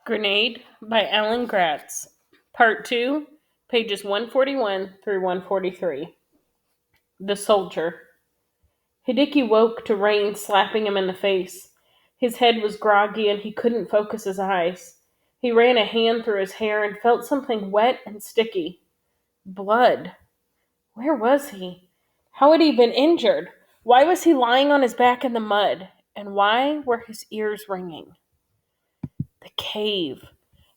Grenade by Alan Gratz. Part 2, pages 141 through 143. The Soldier. Hideki woke to rain slapping him in the face. His head was groggy and he couldn't focus his eyes. He ran a hand through his hair and felt something wet and sticky. Blood. Where was he? How had he been injured? Why was he lying on his back in the mud? And why were his ears ringing? The cave.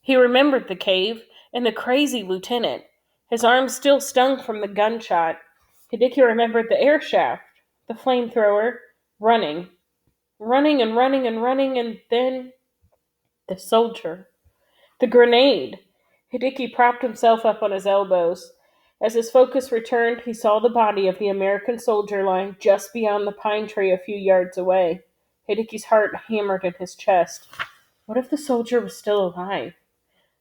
He remembered the cave and the crazy lieutenant. His arm still stung from the gunshot. Hideki remembered the air shaft, the flamethrower, running. Running and running and running, and then the soldier. The grenade. Hideki propped himself up on his elbows. As his focus returned, he saw the body of the American soldier lying just beyond the pine tree a few yards away. Hideki's heart hammered in his chest. What if the soldier was still alive?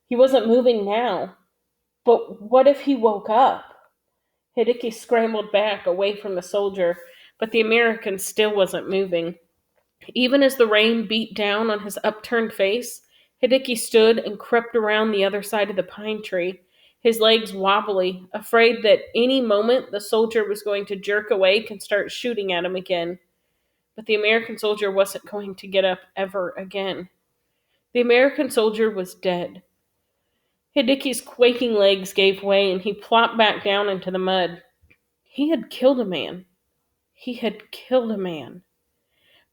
He wasn't moving now. But what if he woke up? Hideki scrambled back away from the soldier, but the American still wasn't moving. Even as the rain beat down on his upturned face, Hideki stood and crept around the other side of the pine tree, his legs wobbly, afraid that any moment the soldier was going to jerk awake and start shooting at him again. But the American soldier wasn't going to get up ever again. The American soldier was dead. Hideki's quaking legs gave way and he plopped back down into the mud. He had killed a man. He had killed a man.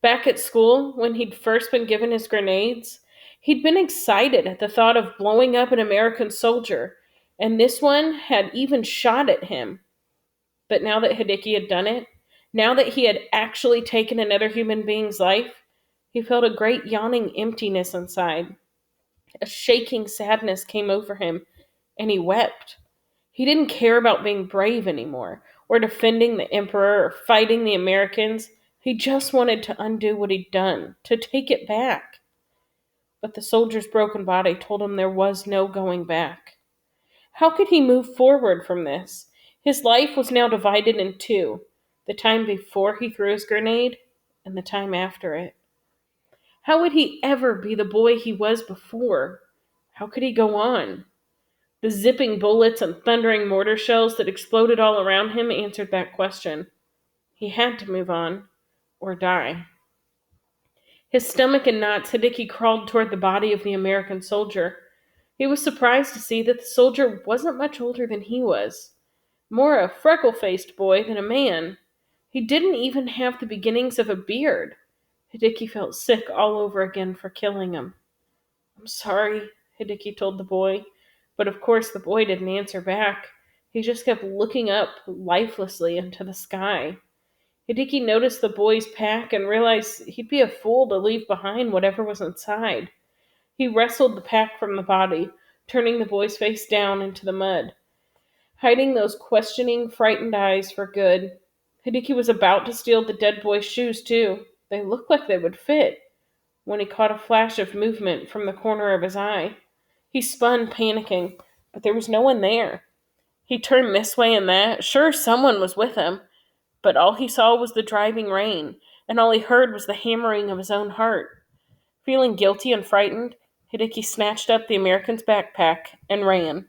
Back at school, when he'd first been given his grenades, he'd been excited at the thought of blowing up an American soldier, and this one had even shot at him. But now that Hideki had done it, now that he had actually taken another human being's life, he felt a great yawning emptiness inside. A shaking sadness came over him, and he wept. He didn't care about being brave anymore, or defending the Emperor, or fighting the Americans. He just wanted to undo what he'd done, to take it back. But the soldier's broken body told him there was no going back. How could he move forward from this? His life was now divided in two, the time before he threw his grenade and the time after it. How would he ever be the boy he was before? How could he go on? The zipping bullets and thundering mortar shells that exploded all around him answered that question. He had to move on, or die. His stomach in knots, Hideki crawled toward the body of the American soldier. He was surprised to see that the soldier wasn't much older than he was. More a freckle-faced boy than a man. He didn't even have the beginnings of a beard. Hideki felt sick all over again for killing him. "I'm sorry," Hideki told the boy, but of course the boy didn't answer back. He just kept looking up lifelessly into the sky. Hideki noticed the boy's pack and realized he'd be a fool to leave behind whatever was inside. He wrestled the pack from the body, turning the boy's face down into the mud, hiding those questioning, frightened eyes for good. Hideki was about to steal the dead boy's shoes, too. They looked like they would fit, when he caught a flash of movement from the corner of his eye. He spun, panicking, but there was no one there. He turned this way and that. Sure, someone was with him, but all he saw was the driving rain, and all he heard was the hammering of his own heart. Feeling guilty and frightened, Hideki snatched up the American's backpack and ran.